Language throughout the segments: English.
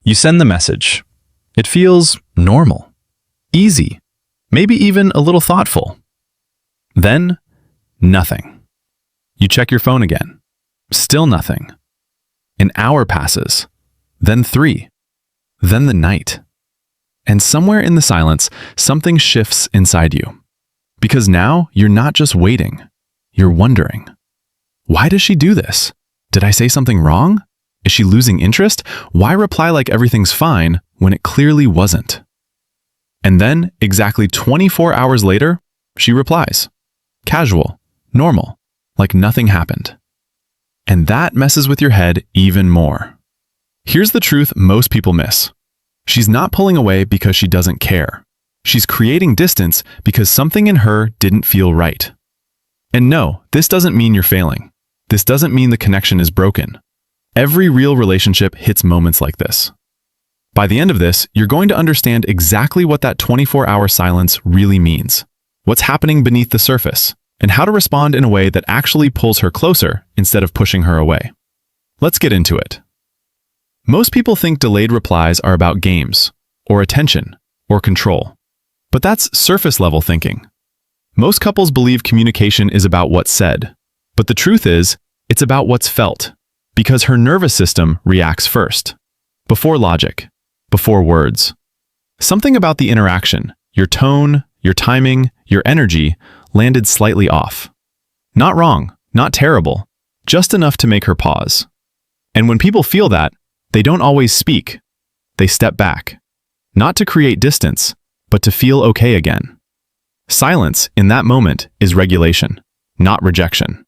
You send the message. It feels normal, easy, maybe even a little thoughtful. Then, nothing. You check your phone again. Still nothing. An hour passes, then 3, then the night. And somewhere in the silence, something shifts inside you. Because now you're not just waiting, you're wondering. Why does she do this? Did I say something wrong? Is she losing interest? Why reply like everything's fine when it clearly wasn't? And then, exactly 24 hours later, she replies. Casual, normal, like nothing happened. And that messes with your head even more. Here's the truth most people miss. She's not pulling away because she doesn't care. She's creating distance because something in her didn't feel right. And no, this doesn't mean you're failing. This doesn't mean the connection is broken. Every real relationship hits moments like this. By the end of this, you're going to understand exactly what that 24-hour silence really means, what's happening beneath the surface, and how to respond in a way that actually pulls her closer instead of pushing her away. Let's get into it. Most people think delayed replies are about games, or attention, or control. But that's surface-level thinking. Most couples believe communication is about what's said, but the truth is, it's about what's felt, because her nervous system reacts first, before logic, before words. Something about the interaction, your tone, your timing, your energy, landed slightly off. Not wrong, not terrible, just enough to make her pause. And when people feel that, they don't always speak. They step back, not to create distance, but to feel okay again. Silence, in that moment, is regulation, not rejection.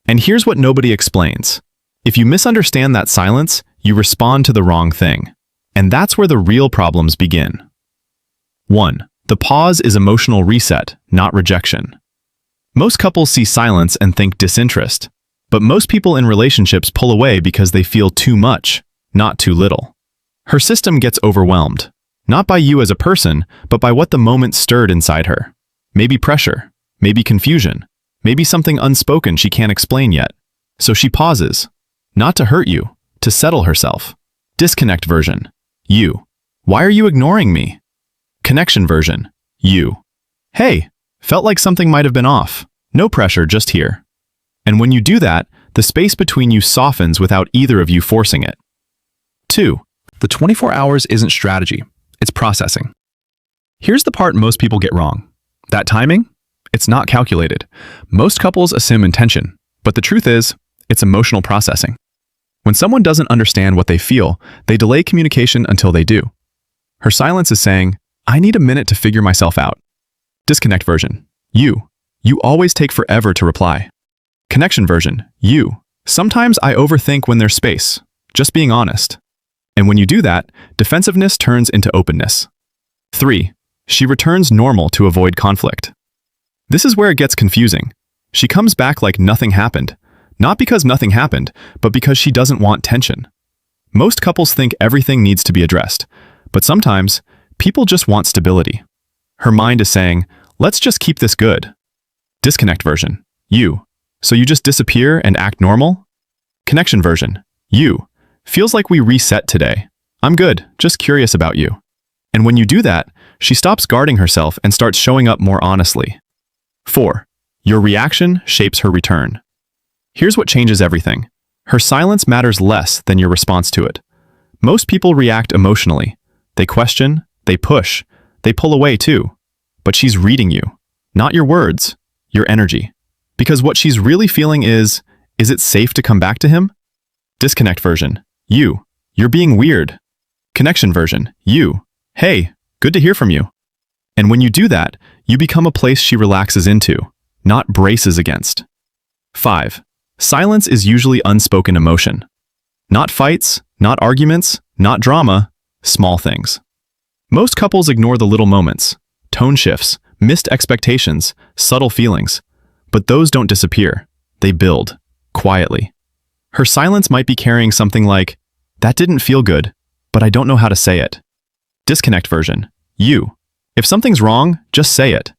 And here's what nobody explains. If you misunderstand that silence, you respond to the wrong thing. And that's where the real problems begin. 1. The pause is emotional reset, not rejection. Most couples see silence and think disinterest, but most people in relationships pull away because they feel too much, not too little. Her system gets overwhelmed, not by you as a person, but by what the moment stirred inside her. Maybe pressure, maybe confusion, maybe something unspoken she can't explain yet. So she pauses, not to hurt you, to settle herself. Disconnect version. You. Why are you ignoring me? Connection version. You. Hey, felt like something might have been off. No pressure, just here. And when you do that, the space between you softens without either of you forcing it. 2. The 24 hours isn't strategy, it's processing. Here's the part most people get wrong. That timing? It's not calculated. Most couples assume intention, but the truth is, it's emotional processing. When someone doesn't understand what they feel, they delay communication until they do. Her silence is saying, I need a minute to figure myself out. Disconnect version. You. You always take forever to reply. Connection version. You. Sometimes I overthink when there's space. Just being honest. And when you do that, defensiveness turns into openness. 3. She returns normal to avoid conflict. This is where it gets confusing. She comes back like nothing happened. Not because nothing happened, but because she doesn't want tension. Most couples think everything needs to be addressed, but sometimes people just want stability. Her mind is saying, let's just keep this good. Disconnect version. You. So you just disappear and act normal? Connection version. You. Feels like we reset today. I'm good, just curious about you. And when you do that, she stops guarding herself and starts showing up more honestly. 4. Your reaction shapes her return. Here's what changes everything. Her silence matters less than your response to it. Most people react emotionally. They question, they push, they pull away too. But she's reading you, not your words, your energy. Because what she's really feeling is it safe to come back to him? Disconnect version. You. You're being weird. Connection version. You. Hey, good to hear from you. And when you do that, you become a place she relaxes into, not braces against. 5. Silence is usually unspoken emotion. Not fights, not arguments, not drama, small things. Most couples ignore the little moments, tone shifts, missed expectations, subtle feelings. But those don't disappear. They build, quietly. Her silence might be carrying something like, that didn't feel good, but I don't know how to say it. Disconnect version. You. If something's wrong, just say it.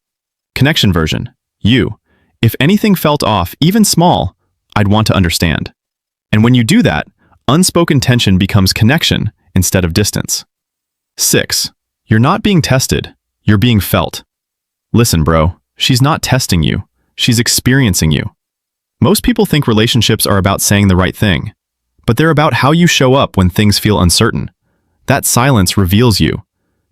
Connection version. You. If anything felt off, even small, I'd want to understand. And when you do that, unspoken tension becomes connection instead of distance. 6. You're not being tested, you're being felt. Listen, bro, she's not testing you, she's experiencing you. Most people think relationships are about saying the right thing, but they're about how you show up when things feel uncertain. That silence reveals you.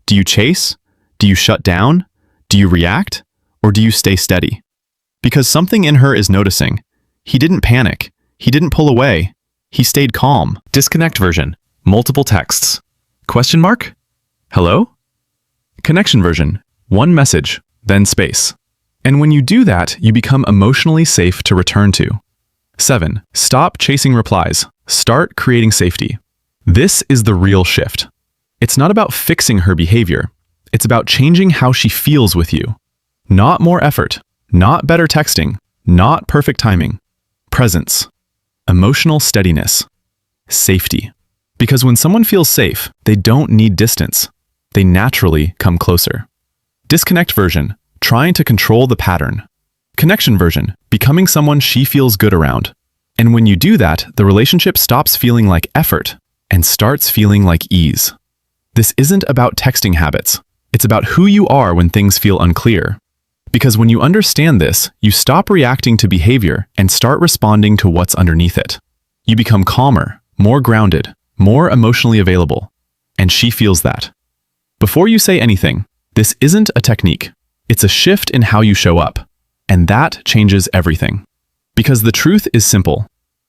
Do you chase? Do you shut down? Do you react? Or do you stay steady? Because something in her is noticing. He didn't panic. He didn't pull away. He stayed calm. Disconnect version. Multiple texts. Question mark? Hello? Connection version. One message, then space. And when you do that, you become emotionally safe to return to. 7. Stop chasing replies. Start creating safety. This is the real shift. It's not about fixing her behavior. It's about changing how she feels with you. Not more effort, not better texting, not perfect timing. Presence. Emotional steadiness. Safety. Because when someone feels safe, they don't need distance. They naturally come closer. Disconnect version. Trying to control the pattern. Connection version. Becoming someone she feels good around. And when you do that, the relationship stops feeling like effort and starts feeling like ease. This isn't about texting habits. It's about who you are when things feel unclear. Because when you understand this, you stop reacting to behavior and start responding to what's underneath it. You become calmer, more grounded, more emotionally available. And she feels that. Before you say anything, this isn't a technique. It's a shift in how you show up. And that changes everything. Because the truth is simple.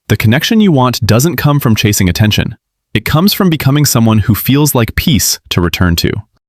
The connection you want doesn't come from chasing attention. It comes from becoming someone who feels like peace to return to.